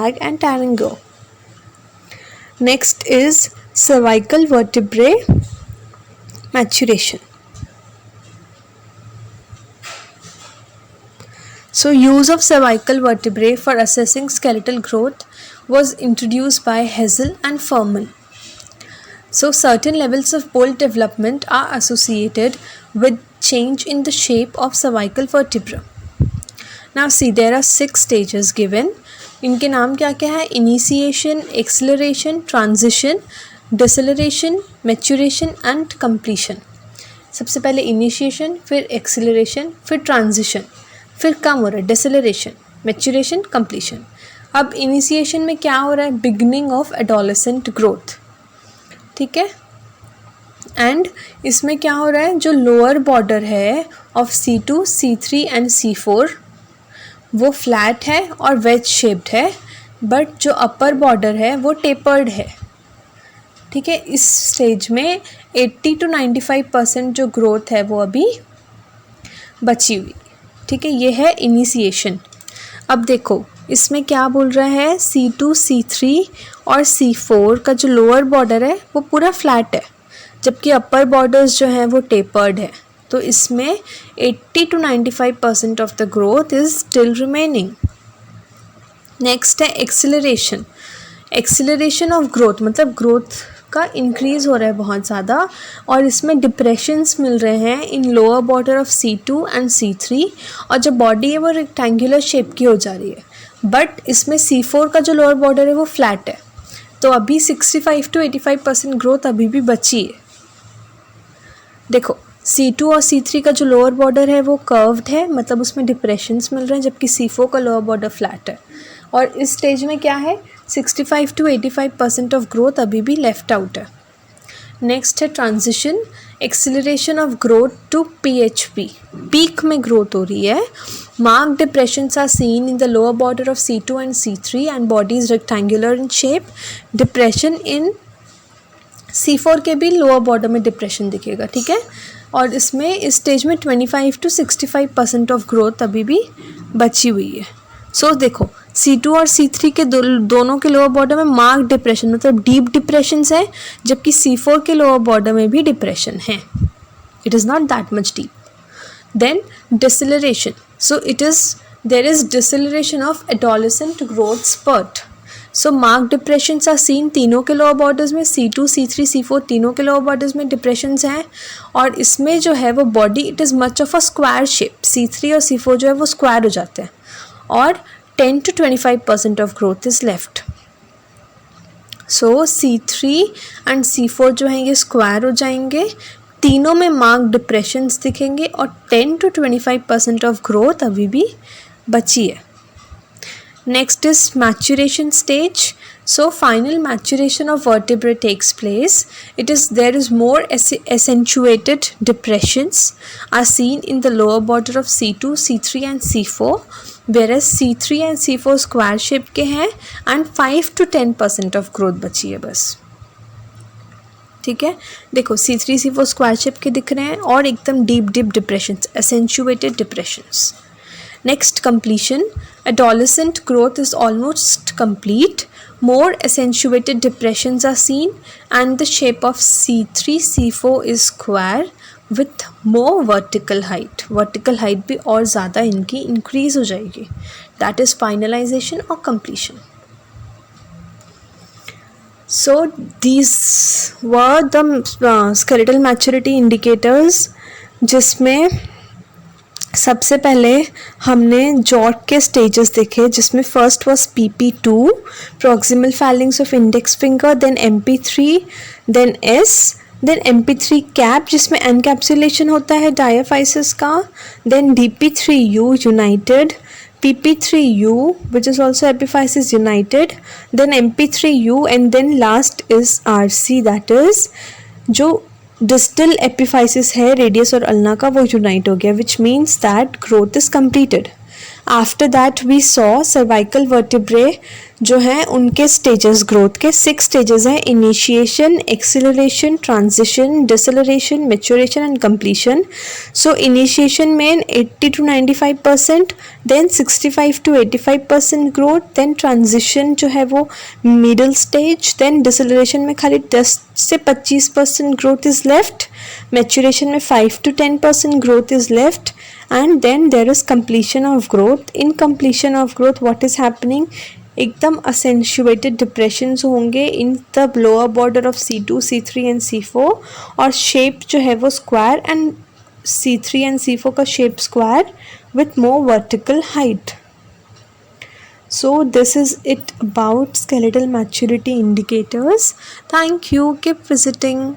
and Tarango. Next is cervical vertebrae maturation. So use of cervical vertebrae for assessing skeletal growth was introduced by Hazel and Furman. So certain levels of bone development are associated with change in the shape of cervical vertebra. Now see, there are 6 stages given. इनके नाम क्या क्या है? Initiation, acceleration, transition, deceleration, maturation and completion. सबसे पहले initiation, फिर acceleration, फिर transition, फिर कम हो रहा है डिसेलरेशन, मैच्योरेशन, कंप्लीशन. अब इनिशिएशन में क्या हो रहा है? Beginning of adolescent growth. ठीक है. एंड इसमें क्या हो रहा है? जो लोअर बॉर्डर है of C2, C3 and C4 वो फ्लैट है और वेज शेप्ड है, बट जो अपर बॉर्डर है वो टेपर्ड है. ठीक है. इस स्टेज में 80 to 95% जो ग्रोथ है वो अभी बची हुई. ठीक है. ये है इनिशिएशन. अब देखो इसमें क्या बोल रहा है? C2, C3 और C4 का जो लोअर बॉर्डर है वो पूरा फ्लैट है, जबकि अपर बॉर्डर्स जो हैं वो टेपर्ड है. तो इसमें 80 to 95% of the growth is still remaining. Next है एक्सेलरेशन. एक्सेलरेशन ऑफ ग्रोथ मतलब ग्रोथ का इंक्रीज हो रहा है बहुत ज़्यादा, और इसमें डिप्रेशंस मिल रहे हैं इन lower border of C2 and C3, और जो बॉडी है वो रेक्टेंगुलर शेप की हो जा रही है, बट इसमें C4 का जो लोअर बॉर्डर है वो फ्लैट है. तो अभी 65 to 85% ग्रोथ अभी भी बची है. देखो C2 और C3 का जो लोअर बॉर्डर है वो कर्व्ड है, मतलब उसमें डिप्रेशंस मिल रहे हैं, जबकि C4 का लोअर बॉर्डर फ्लैट है. और इस स्टेज में क्या है? 65 to 85% ऑफ ग्रोथ अभी भी लेफ्ट आउट है. नेक्स्ट है transition. Acceleration of growth to PHP. Peak में ग्रोथ हो रही है. Marked depressions are seen in the lower border of C2 and C3 and body is rectangular in shape. Depression in C4 के भी lower border में depression दिखेगा. ठीक है. और इसमें इस स्टेज में 25 to 65% ऑफ ग्रोथ अभी भी बची हुई है. सो देखो C2 और C3 के दोनों के लोअर बॉर्डर में मार्क डिप्रेशन मतलब डीप डिप्रेशन है, जबकि C4 के लोअर बॉर्डर में भी डिप्रेशन है. It is not that much deep. Then deceleration. So there is deceleration of adolescent growth spurt. So mark depressions are seen तीनों के लोअर बॉर्डर्स में. C2, C3, C4 तीनों के लोअर बॉर्डर्स में depressions हैं, और इसमें जो है वो body it is much of a square shape. C3 और C4 जो है वो स्क्वायर हो जाते हैं, और 10 to 25% of growth is left. So C3 and C4 जो हैं ये स्क्वायर हो जाएंगे, तीनों में मार्क डिप्रेशंस दिखेंगे, और 10 to 25% ऑफ ग्रोथ अभी भी बची है. Next is maturation stage. So final maturation of vertebrae takes place. There is more accentuated depressions are seen in the lower border of C2, C3 and C4, whereas C3 and C4 square shape के हैं, and 5 to 10% of growth बची है बस. ठीक है. देखो C3, C4 square shape के दिख रहे हैं, और एकदम deep depressions, accentuated depressions. Next, completion. Adolescent growth is almost complete. More accentuated depressions are seen, and the shape of C3, C4 is square with more vertical height. Vertical height भी और ज़्यादा इनकी increase हो जाएगी. That is finalization or completion. So these were the skeletal maturity indicators, जिसमें सबसे पहले हमने जॉट के स्टेजेस देखे, जिसमें first was PP2 proximal phalanges of index finger, then MP3, then S, then MP3 cap जिसमें एनकैप्सुलेशन होता है डायाफाइसिस का, then DP3U united, PP3U which is also epiphysis united, then MP3U, and then last is RC, that is जो distal epiphysis है radius और ulna का वो unite हो गया, which means that growth is completed. After that we saw cervical vertebrae जो हैं उनके स्टेजेस, ग्रोथ के 6 स्टेजेस हैं: initiation, acceleration, transition, deceleration, maturation and completion. So initiation में 80 to 95%, then 65 to 85% growth, then transition जो है वो मिडिल स्टेज, देन डिसलरेशन में खाली 10 से 25% ग्रोथ इज लेफ्ट, मैच्योरेशन में 5 to 10% growth is left, and then there is completion of growth. In completion of growth what is happening, एकदम accentuated depressions होंगे in the lower border of C2, C3 and C4, और shape जो है वो square, and C3 and C4 का shape square with more vertical height. So this is it about skeletal maturity indicators. Thank you, keep visiting.